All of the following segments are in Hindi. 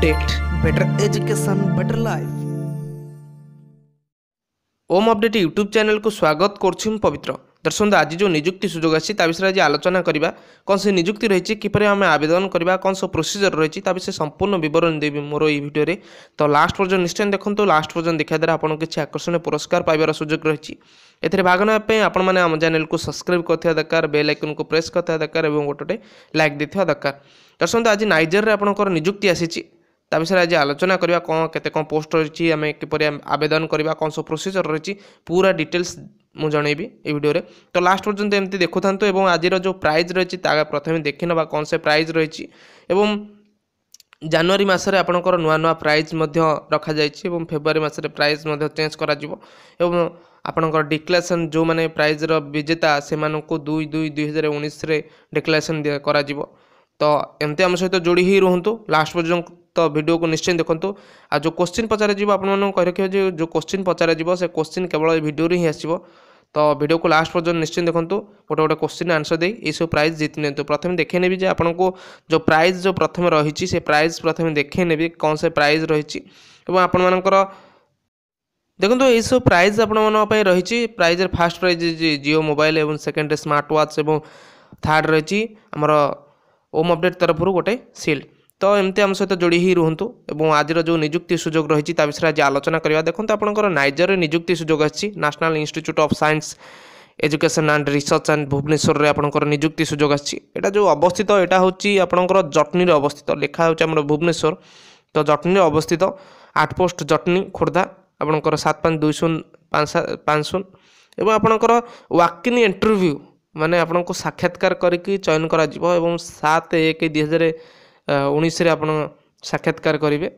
Update better education better life. Om update YouTube channel को स्वागत करुँ पवित्र दर्शक। आज जो निजुक्ति सुजोग आसी विषय आज आलोचना करवा कौन से निजुक्ति रही किपर आम आवेदन करवा कौन सब प्रोसीजर रही विषय संपूर्ण बरण देवी मोर ये भिडियो। तो लास्ट पर्यटन निश्चय देखो, लास्ट पर्यटन देखा द्वारा आपको किसी आकर्षण पुरस्कार पाइबार सुजोग रही। एथिरे भाग नापी आपने आम चैनल को सब्सक्राइब करथिबा दरकार, बेल आइकन को प्रेस करथिबा दरकार और गोटे लाइक देथिबा दरकार। दर्शक आज नाइजर रे आपनकर निजुक्ति आसीची ता विषय आज आलोचना करवा कौन केते कौन पोस्ट रही आम किपर आवेदन करवा कौन सब प्रोसीजर रही पूरा डिटेल्स मु जनइबी ए वीडियो रे। तो लास्ट पर्यंत एमती देखु थांतु एवं आज जो प्राइज रही प्रथम देखि नबा कौन से प्राइज रही एवं जनवरी मासरे आपनकर नुआ नुआ प्राइज रखा जाइछि एवं फेब्रुआरी मासरे प्राइज चेंज करा जिवो एवं आपनकर डिक्लेरेशन जो माने प्राइज रो विजेता से मानको 2/2/2019 रे डिक्लेरेशन करा जिवो। तो एमती आम सहित जोड़ी ही रुहतु लास्ट पर्यंत। तो वीडियो को निश्चय देखो। आ जो क्वेश्चन पचार जी कही रखिए जो क्वेश्चन पचार से क्वेश्चन केवल वीडियो ही आसो। तो वीडियो को लास्ट पर्यंत निश्चय देखो, गोटे गोटे क्वेश्चन आंसर दे ये सब प्राइज जीति नि। प्रथम देखे नेबी जे आपको जो प्राइज जो प्रथम रही से प्राइज प्रथम देखे नेबी कौन से प्राइज रही आपणकर देखो ये सब प्राइज आपई रही। प्राइज फास्ट प्राइज जियो मोबाइल एवं सेकेंड स्मार्ट वाच एवं थर्ड रही आमर ओम अपडेट तरफ गोटे सील। तो एमती आम सहित जोड़ी ही रुहतु एवं आज जो निजुक्ति सुजोग रही विषय आज आलोचना करवा। देखो आपंकर नाइजर निजुक्ति सुजोग आसी National Institute of Science Education and Research and Bhubaneswar रे आपंकर निजुक्ति सुजोग आसी। एटा जो अवस्थित एटा होची आपंकर जटनी रे अवस्थित लिखा होची हमर भुवनेश्वर। तो जटनी रे अवस्थित 8 पोस्ट जटनी खोर्धा आपंकर 752050 एवं आपंकर वाकिन इंटरव्यू माने आपनको साक्षात्कार करके चयन करा जिवो एवं 7/1/2019 रे आपण साक्षात्कार करेंगे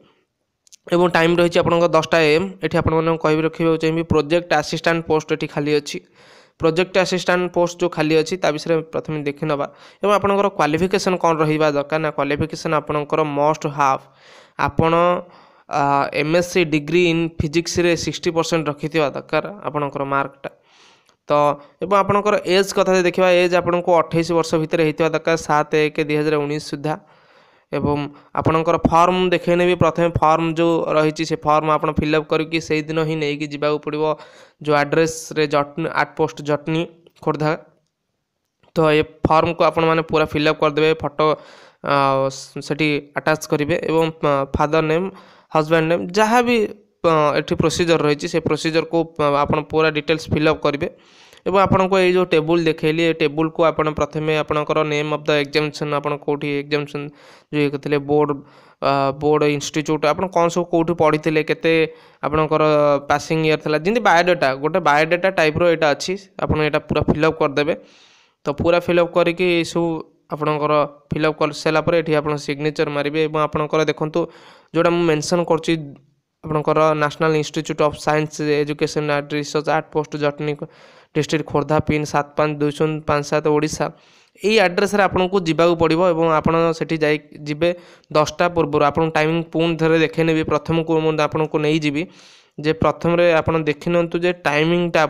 एवं टाइम रही आपंकर 10टा AM। ये आपको कह रखा चाहिए प्रोजेक्ट असिस्टेंट पोस्ट ये खाली अच्छी। प्रोजेक्ट असिस्टेंट पोस्ट जो खाली अच्छी विषय प्रथम देखि नबा एवं आपंकर क्वालिफिकेशन कौन रहा दरकार ना क्वालिफिकेशन आपंकर मस्ट हाव आपण MSc डिग्री इन फिजिक्स रे 60% रखि दरकार आपंकर मार्कटा। तो एवं आपंकर एज कथा देखा एज आपन को 28 वर्ष भितर होता दरकार 7/1/2019 सुधा। एवं आपणकर फॉर्म देखे भी प्रथम फॉर्म जो रही से फॉर्म आप फिलअप करके से दिन ही नहीं जावाक पड़ो जो एड्रेस रे जटनी 8 पोस्ट जटनी खोर्धा। तो ये फॉर्म को आपण मैंने पूरा फिलअप करदे फोटो सेठी अटैच करेंगे एवं फादर नेम हस्बैंड नेम जहाँ भी ये प्रोसीजर रही से प्रोसीजर को आप पूरा डिटेल्स फिलअप करेंगे एवं आपन को ये जो टेबुल देखली ये टेबुल को आप प्रथमे आपनकर नेम ऑफ द एग्जामिनेशन आप कौटी एग्जामिनेशन जो ये करते बोर्ड इंस्टीट्यूट आप कौन सब कौटी पढ़ी थे केते आपनकर पासिंग ईयर था जमी बायोडाटा गोटे बायोडाटा टाइप रो एटा अच्छी आपन एटा पूरा फिलअप करदेवे। तो पूरा फिलअप करके सब आपनकर फिलअप कर सारा पर ये आप सिग्नेचर मारे एवं आपनकर देखंतु जोटा मु मेंशन करछि आपनकर national Institute of Science Education and research 8 post Jatni district Khordha pin 752057 Odisha. यही एड्रेस रे आपन को जीवाक पड़ो एवं आपन सेठी जाई जिबे 10टा पूर्व आपन टाइमिंग पुणी थे देखे नेबी प्रथम को आपन को नहीं जीवी जे प्रथम रे आपन देखि नंतु जे टाइमिंगटा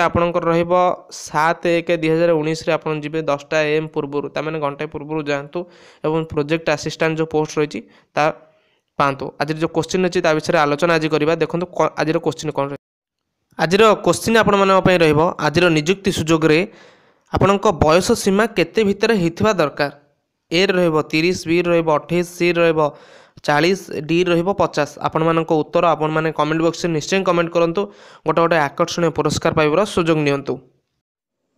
आपनकर रहइबो 7/1/2019 रे आपन जिबे 10टा AM पूर्व ता माने घंटे पूर्व जांतु एवं प्रोजेक्ट असिस्टेंट जो पोस्ट रही ता पांतु। आज जो क्वेश्चन अच्छी विषय आलोचना आज करवा। देखो आज क्वेश्चन कौन रही आज क्वेश्चन आपण मानी रहिबो आज निजुक्ति सुजोग रे आपणक बयस सीमा केते भितर होइथिबा दरकार। ए रहिबो 30, बी रहिबो 28, सी रहिबो 40, डी रहिबो 50। आपण मानक उत्तर आपण माने कमेंट बॉक्स में निश्चय कमेंट करंतु गोटे गोटे आकर्षणीय पुरस्कार पाइबार सुजोग नियंतु।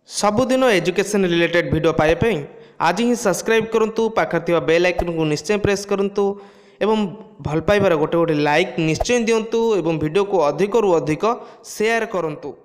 सबुदिन एजुकेशन रिलेटेड वीडियो पाइबा आज ही सब्सक्राइब करंतु पाखर थिबा बेल आइकन को निश्चय प्रेस करंतु एवं भल पाइबार गोटे गोटे लाइक निश्चय दिंतु एवं वीडियो को अधिक रु अधिक शेयर करंतु।